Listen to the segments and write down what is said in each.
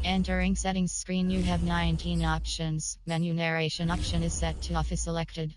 Entering settings screen, you have 19 options. Menu narration option is set to off is selected.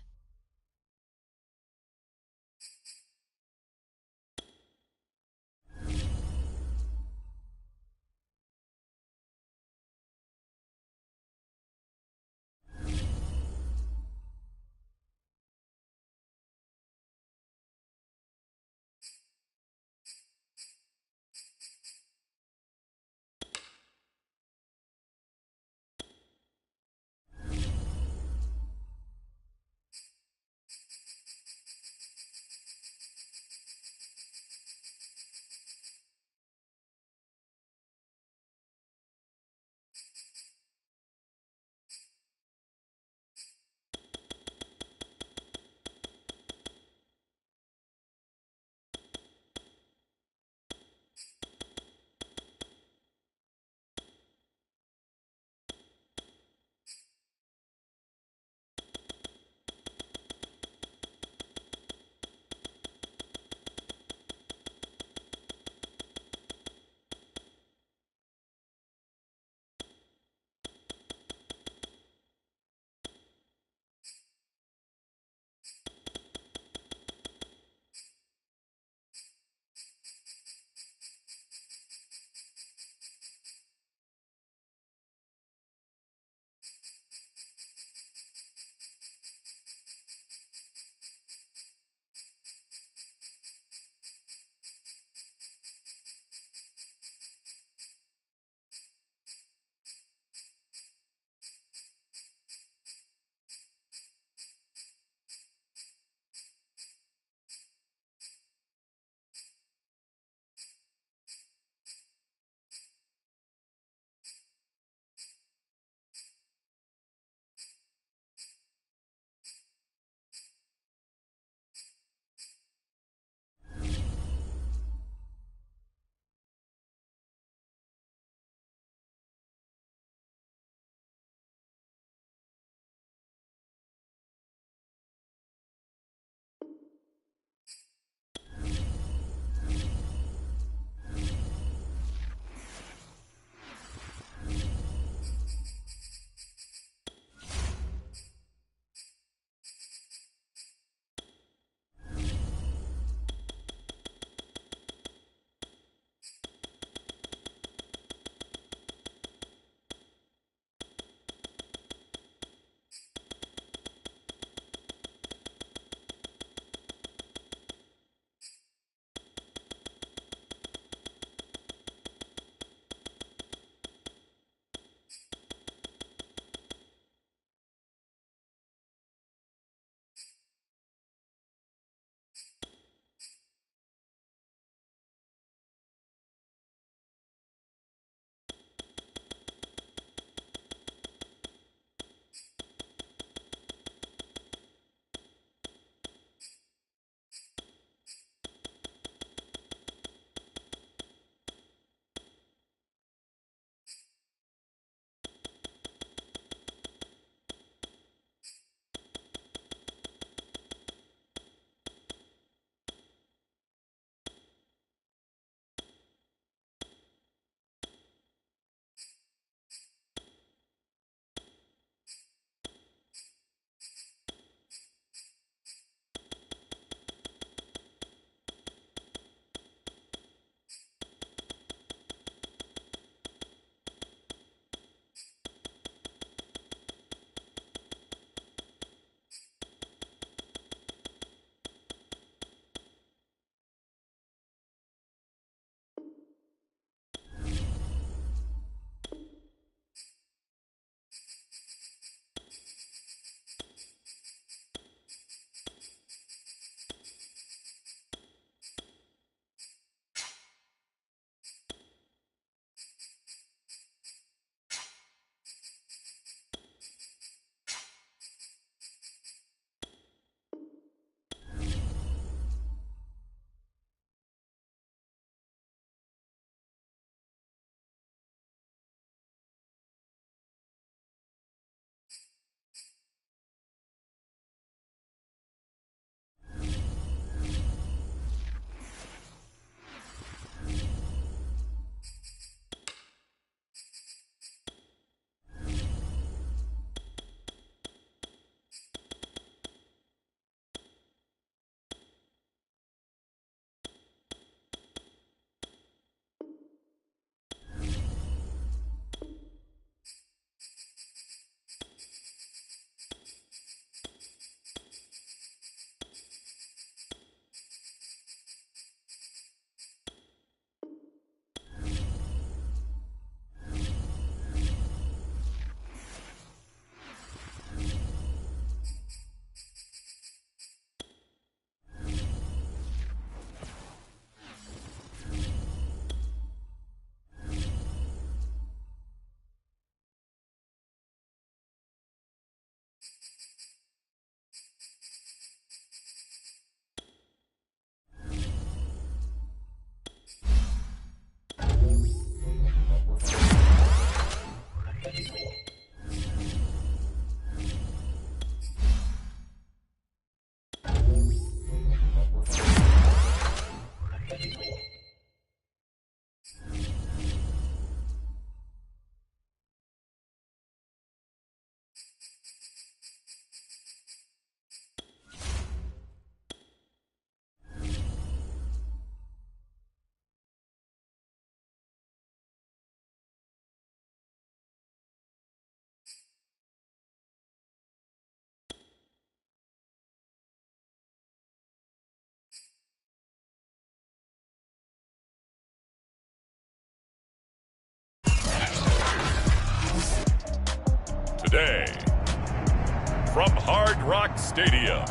Rock Stadium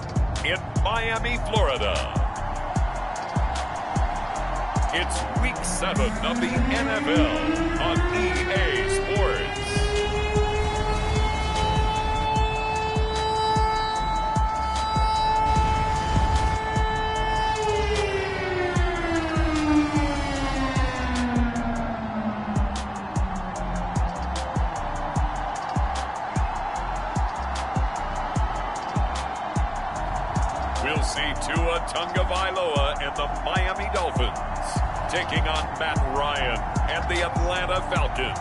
in Miami, Florida. It's Week 7 of the NFL on EA Sports. We'll see Tua Tagovailoa and the Miami Dolphins taking on Matt Ryan and the Atlanta Falcons.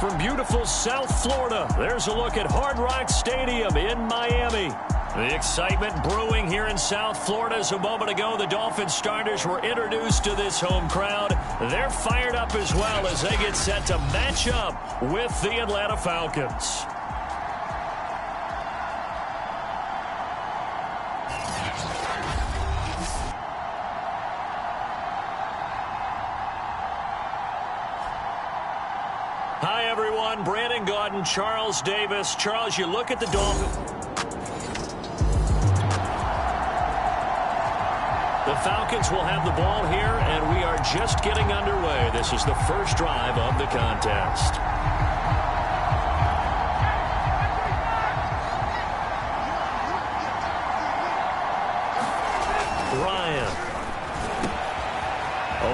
From beautiful South Florida, there's a look at Hard Rock Stadium in Miami. The excitement brewing here in South Florida as a moment ago the Dolphins starters were introduced to this home crowd. They're fired up as well as they get set to match up with the Atlanta Falcons. Hi, everyone. Brandon Gaudin, Charles Davis. Charles, you look at the Dolphins. The Falcons will have the ball here, and we are just getting underway. This is the first drive of the contest. Ryan.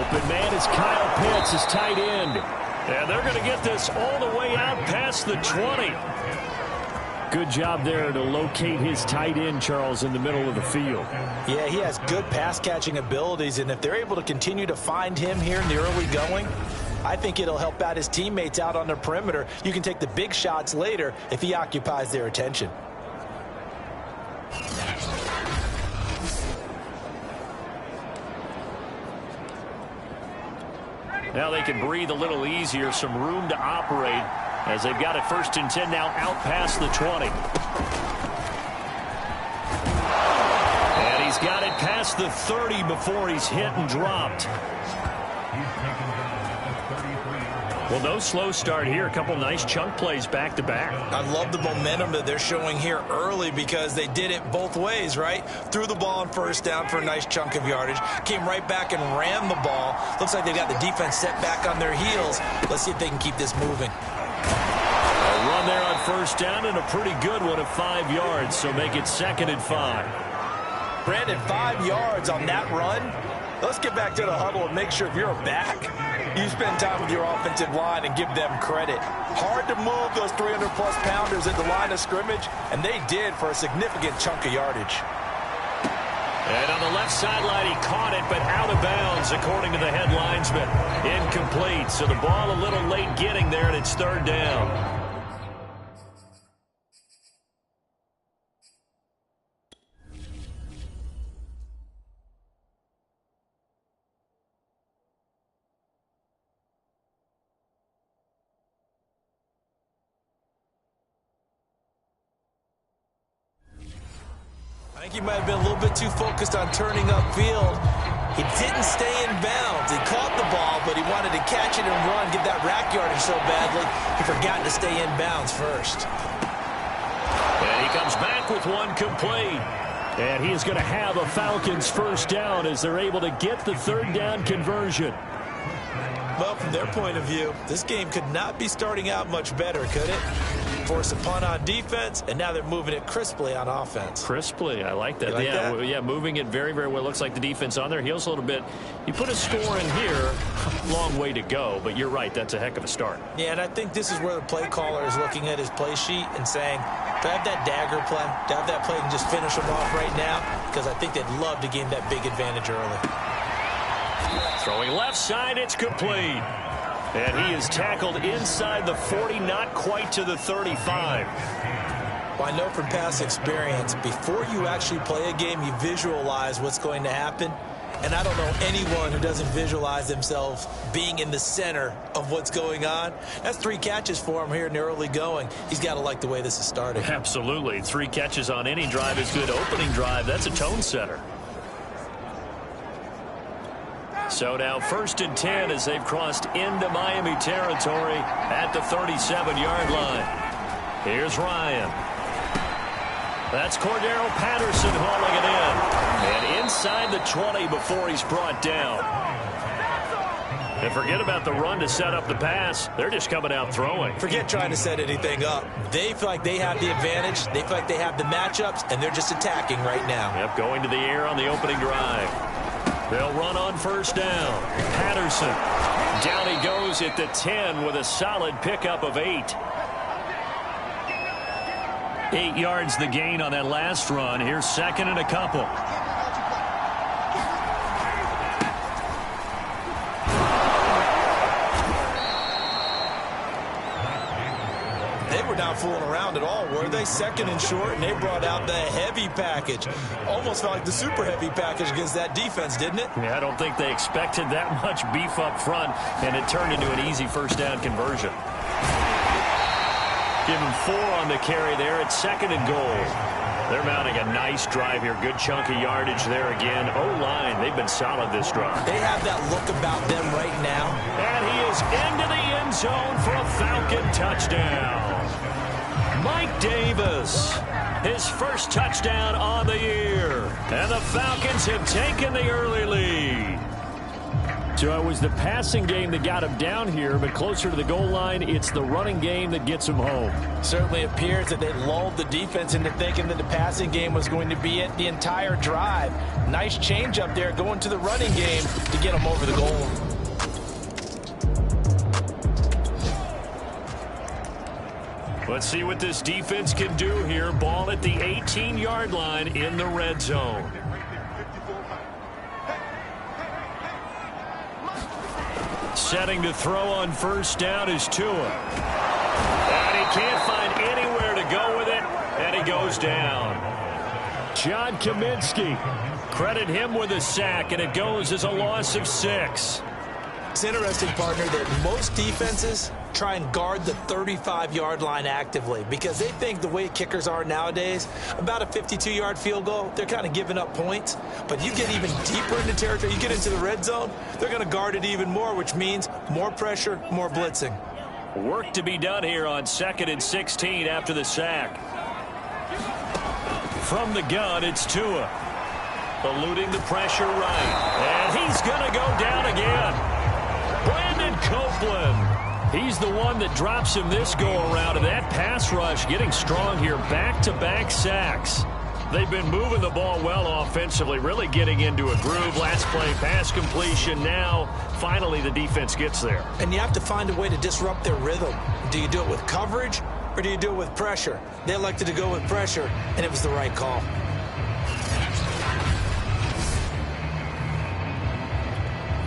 Open man is Kyle Pitts, his tight end. And they're going to get this all the way out past the 20. Good job there to locate his tight end, Charles, in the middle of the field. Yeah, he has good pass-catching abilities, and if they're able to continue to find him here in the early going, I think it'll help out his teammates out on the perimeter. You can take the big shots later if he occupies their attention. Now they can breathe a little easier, some room to operate as they've got it 1st and 10 now out past the 20. And he's got it past the 30 before he's hit and dropped. Well, no slow start here. A couple nice chunk plays back-to-back. I love the momentum that they're showing here early because they did it both ways, right? Threw the ball on 1st down for a nice chunk of yardage. Came right back and ran the ball. Looks like they've got the defense set back on their heels. Let's see if they can keep this moving. A run there on 1st down and a pretty good one of 5 yards, so make it 2nd and 5. Brandon, 5 yards on that run. Let's get back to the huddle and make sure if you're a back, you spend time with your offensive line and give them credit. Hard to move those 300-plus pounders at the line of scrimmage, and they did for a significant chunk of yardage. And on the left sideline, he caught it, but out of bounds, according to the head linesman. Incomplete, so the ball a little late getting there, and it's 3rd down. I think he might have been a little bit too focused on turning upfield. He didn't stay in bounds. He caught the ball, but he wanted to catch it and run, get that rack yardage so badly, he forgot to stay in bounds first. And he comes back with one complete. And he is going to have a Falcons 1st down as they're able to get the 3rd down conversion. Well, from their point of view, this game could not be starting out much better, could it? Force a punt on defense, and now they're moving it crisply on offense. Crisply, I like that. Like yeah, that? Yeah, moving it very, very well. Looks like the defense on their heels a little bit. You put a score in here, long way to go, but you're right, that's a heck of a start. Yeah, and I think this is where the play caller is looking at his play sheet and saying, do I have that dagger play? Do I have that play and just finish them off right now? Because I think they'd love to gain that big advantage early. Throwing left side, it's complete. And he is tackled inside the 40, not quite to the 35. Well, I know from past experience, before you actually play a game, you visualize what's going to happen. And I don't know anyone who doesn't visualize themselves being in the center of what's going on. That's 3 catches for him here in the early going. He's got to like the way this is starting. Absolutely. 3 catches on any drive is good. Opening drive, that's a tone setter. So now 1st and 10 as they've crossed into Miami territory at the 37-yard line. Here's Ryan. That's Cordero Patterson hauling it in. And inside the 20 before he's brought down. And forget about the run to set up the pass. They're just coming out throwing. Forget trying to set anything up. They feel like they have the advantage. They feel like they have the matchups, and they're just attacking right now. Yep, going to the air on the opening drive. They'll run on first down. Patterson. Down he goes at the 10 with a solid pickup of 8. 8 yards the gain on that last run. Here's second and a couple. Not fooling around at all, were they? Second and short, and they brought out the heavy package. Almost felt like the super heavy package against that defense, didn't it? Yeah, I don't think they expected that much beef up front, and it turned into an easy first down conversion. Give him 4 on the carry there at second and goal. They're mounting a nice drive here. Good chunk of yardage there again. O-line, they've been solid this drive. They have that look about them right now. And he is into the end zone for a Falcon touchdown. Mike Davis, his first touchdown on the year. And the Falcons have taken the early lead. So it was the passing game that got him down here, but closer to the goal line, it's the running game that gets him home. Certainly appears that they lulled the defense into thinking that the passing game was going to be it the entire drive. Nice change up there going to the running game to get him over the goal. Let's see what this defense can do here. Ball at the 18-yard line in the red zone. Setting to throw on first down is Tua. And he can't find anywhere to go with it, and he goes down. John Kaminsky, credit him with a sack, and it goes as a loss of 6. It's interesting, partner, that most defenses try and guard the 35-yard line actively because they think the way kickers are nowadays, about a 52-yard field goal, they're kind of giving up points. But you get even deeper into territory, you get into the red zone, they're going to guard it even more, which means more pressure, more blitzing. Work to be done here on 2nd and 16 after the sack. From the gun, it's Tua. Eluding the pressure right. And he's going to go down again. Brandon Copeland. He's the one that drops him this go-around, and that pass rush getting strong here. Back-to-back sacks. They've been moving the ball well offensively, really getting into a groove. Last play, pass completion. Now, finally, the defense gets there. And you have to find a way to disrupt their rhythm. Do you do it with coverage, or do you do it with pressure? They elected to go with pressure, and it was the right call.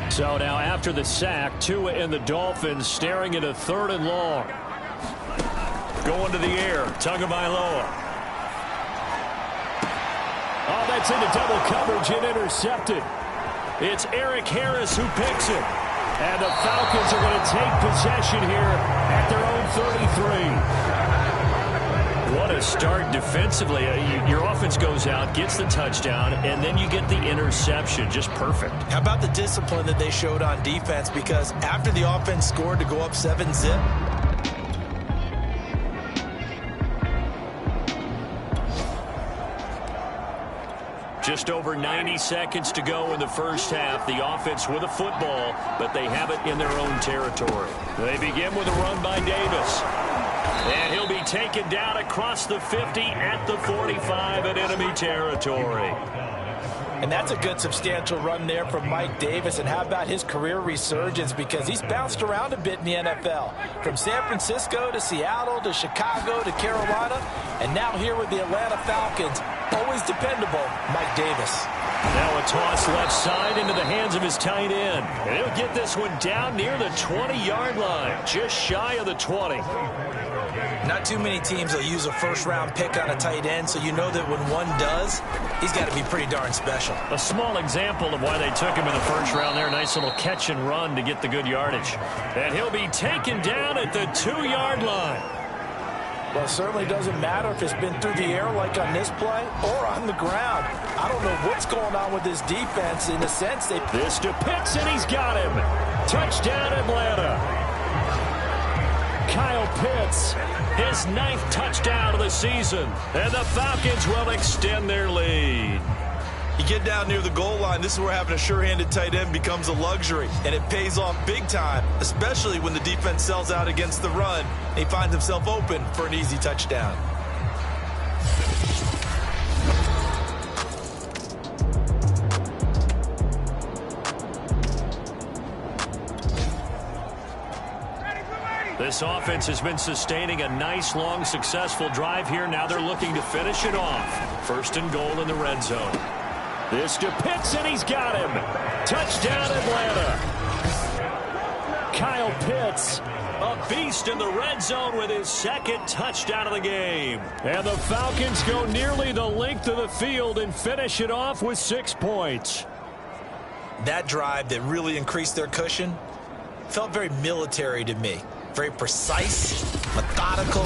So now after the sack, Tua and the Dolphins staring at a 3rd and long. Going to the air, Tagovailoa. Oh, that's into double coverage and intercepted. It's Eric Harris who picks it. And the Falcons are going to take possession here at their own 33. What a start defensively. Your offense goes out, gets the touchdown, and then you get the interception. Just perfect. How about the discipline that they showed on defense? Because after the offense scored to go up 7-zip, just over 90 seconds to go in the first half. The offense with a football, but they have it in their own territory. They begin with a run by Davis. And he'll be taken down across the 50 at the 45 in enemy territory. And that's a good substantial run there from Mike Davis. And how about his career resurgence? Because he's bounced around a bit in the NFL. From San Francisco to Seattle to Chicago to Carolina. And now here with the Atlanta Falcons. Always dependable, Mike Davis. Now a toss left side into the hands of his tight end. And he'll get this one down near the 20-yard line. Just shy of the 20. Not too many teams will use a first-round pick on a tight end, so you know that when one does, he's got to be pretty darn special. A small example of why they took him in the first round there. Nice little catch and run to get the good yardage. And he'll be taken down at the 2-yard line. Well, it certainly doesn't matter if it's been through the air like on this play or on the ground. I don't know what's going on with this defense in the sense they... This to Pitts, and he's got him. Touchdown, Atlanta. Kyle Pitts, his 9th touchdown of the season. And the Falcons will extend their lead. You get down near the goal line, this is where having a sure-handed tight end becomes a luxury, and it pays off big time, especially when the defense sells out against the run. He finds himself open for an easy touchdown. This offense has been sustaining a nice, long, successful drive here. Now they're looking to finish it off. 1st and goal in the red zone. This to Pitts, and he's got him. Touchdown, Atlanta. Kyle Pitts, a beast in the red zone with his 2nd touchdown of the game. And the Falcons go nearly the length of the field and finish it off with 6 points. That drive that really increased their cushion felt very military to me. Very precise, methodical.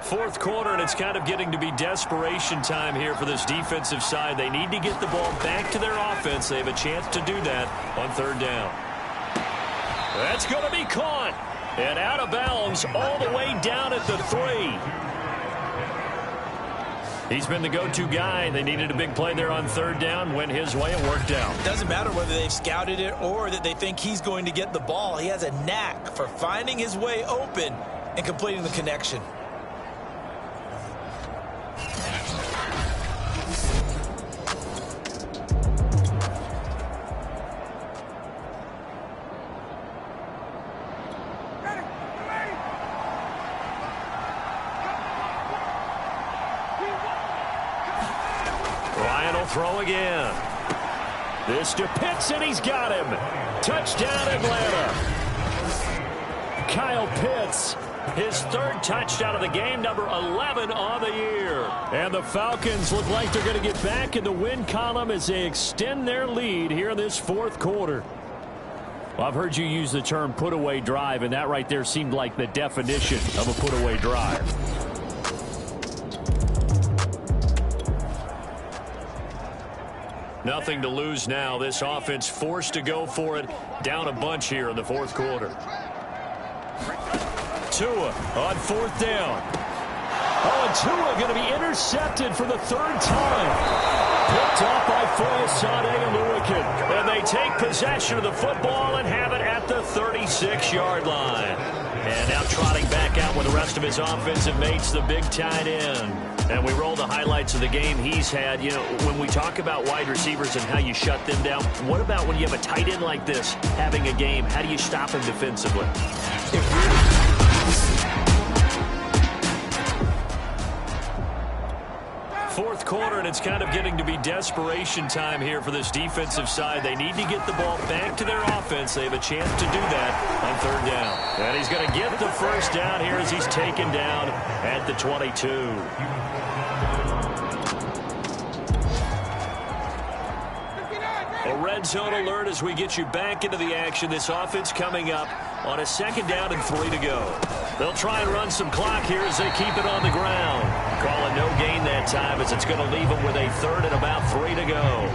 Fourth quarter, and it's kind of getting to be desperation time here for this defensive side. They need to get the ball back to their offense. They have a chance to do that on 3rd down. That's going to be caught. And out of bounds all the way down at the 3. He's been the go-to guy. They needed a big play there on 3rd down. Went his way and worked out. Doesn't matter whether they've scouted it or that they think he's going to get the ball. He has a knack for finding his way open and completing the connection. Throw again. This to Pitts, and he's got him. Touchdown, Atlanta. Kyle Pitts, his 3rd touchdown of the game, number 11 on the year. And the Falcons look like they're going to get back in the win column as they extend their lead here in this 4th quarter. Well, I've heard you use the term put-away drive, and that right there seemed like the definition of a put-away drive. Nothing to lose now. This offense forced to go for it. Down a bunch here in the 4th quarter. Tua on 4th down. Oh, and Tua going to be intercepted for the 3rd time. Picked off by Foyesade and Lurikin. And they take possession of the football and have it at the 36-yard line. And now trotting back out with the rest of his offensive mates, the big tight end. And we roll the highlights of the game he's had. You know, when we talk about wide receivers and how you shut them down, what about when you have a tight end like this having a game? How do you stop him defensively? Fourth quarter, and it's kind of getting to be desperation time here for this defensive side. They need to get the ball back to their offense. They have a chance to do that on 3rd down. And he's going to get the 1st down here as he's taken down at the 22. A red zone alert as we get you back into the action. This offense coming up on a 2nd down and 3 to go. They'll try and run some clock here as they keep it on the ground. Calling no gain that time as it's going to leave them with a 3rd and about 3 to go.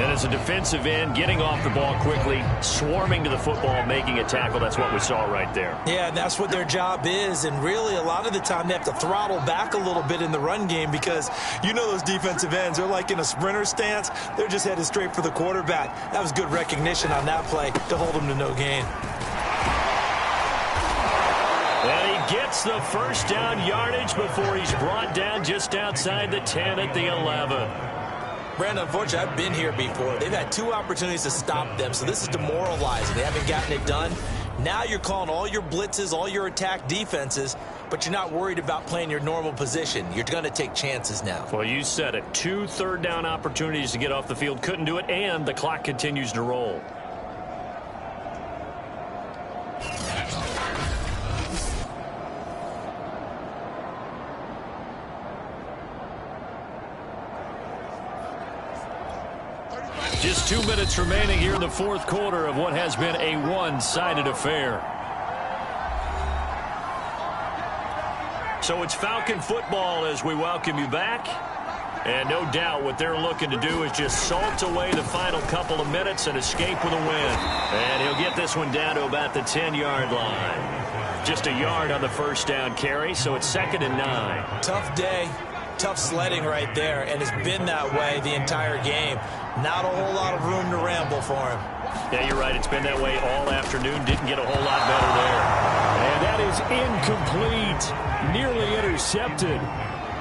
And as a defensive end, getting off the ball quickly, swarming to the football, making a tackle. That's what we saw right there. Yeah, and that's what their job is. And really, a lot of the time, they have to throttle back a little bit in the run game because you know those defensive ends, they're like in a sprinter stance. They're just headed straight for the quarterback. That was good recognition on that play to hold them to no gain. And he gets the 1st down yardage before he's brought down just outside the 10 at the 11. Brandon, unfortunately, I've been here before. They've had 2 opportunities to stop them, so this is demoralizing. They haven't gotten it done. Now you're calling all your blitzes, all your attack defenses, but you're not worried about playing your normal position. You're going to take chances now. Well, you said it. 2 3rd down opportunities to get off the field. Couldn't do it, and the clock continues to roll. Just 2 minutes remaining here in the 4th quarter of what has been a one-sided affair. So it's Falcon football as we welcome you back. And no doubt what they're looking to do is just salt away the final couple of minutes and escape with a win. And he'll get this one down to about the 10-yard line. Just a yard on the first down carry, so it's 2nd and 9. Tough day, tough sledding right there, and it's been that way the entire game. Not a whole lot of room to ramble for him. Yeah, you're right. It's been that way all afternoon. Didn't get a whole lot better there. And that is incomplete. Nearly intercepted.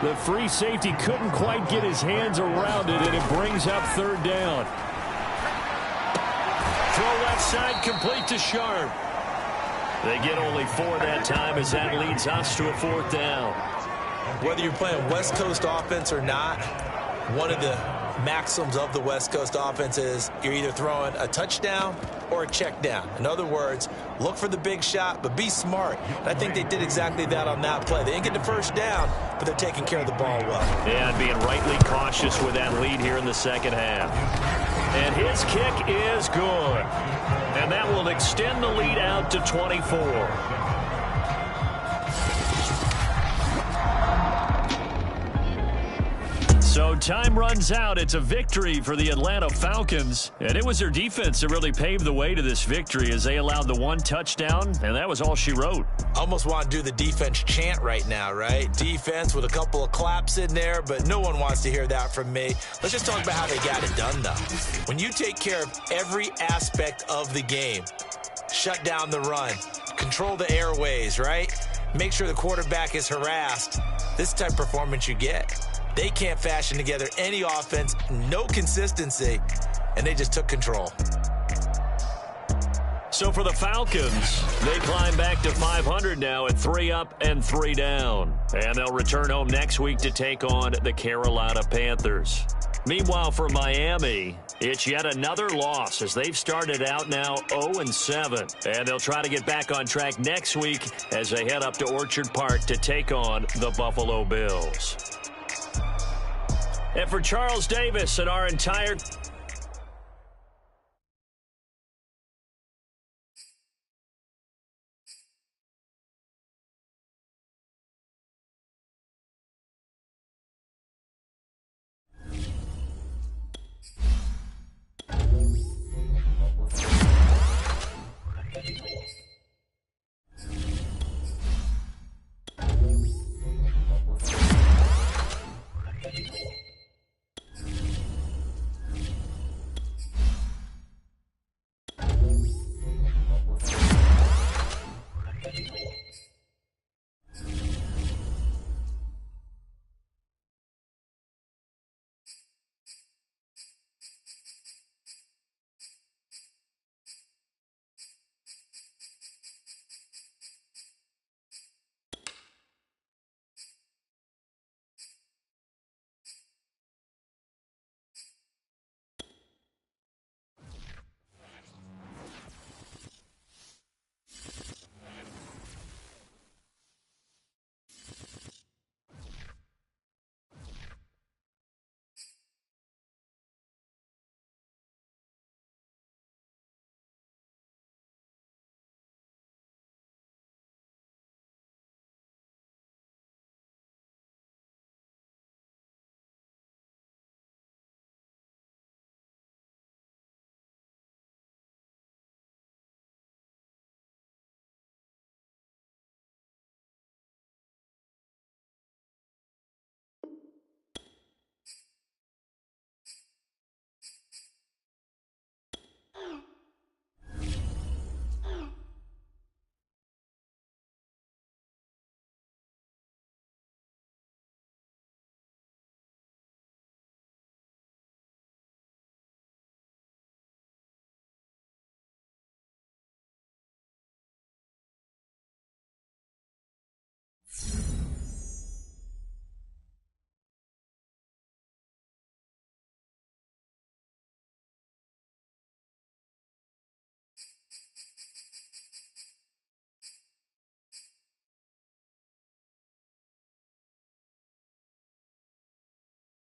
The free safety couldn't quite get his hands around it, and it brings up 3rd down. Throw left side, complete to Sharp. They get only 4 that time as that leads us to a 4th down. Whether you're playing West Coast offense or not, one of the maxims of the West Coast offense is you're either throwing a touchdown or a check down. In other words, look for the big shot, but be smart. And I think they did exactly that on that play. They didn't get the first down, but they're taking care of the ball well. Yeah, and being rightly cautious with that lead here in the second half. And his kick is good. And that will extend the lead out to 24. So time runs out. It's a victory for the Atlanta Falcons. And it was their defense that really paved the way to this victory as they allowed the 1 touchdown, and that was all she wrote. Almost want to do the defense chant right now, right? Defense with a couple of claps in there, but no one wants to hear that from me. Let's just talk about how they got it done, though. When you take care of every aspect of the game, shut down the run, control the airways, right? Make sure the quarterback is harassed. This is the type of performance you get. They can't fashion together any offense, no consistency, and they just took control. So for the Falcons, they climb back to 500 now at 3 up and 3 down. And they'll return home next week to take on the Carolina Panthers. Meanwhile, for Miami, it's yet another loss as they've started out now 0-7. And they'll try to get back on track next week as they head up to Orchard Park to take on the Buffalo Bills. And for Charles Davis and our entire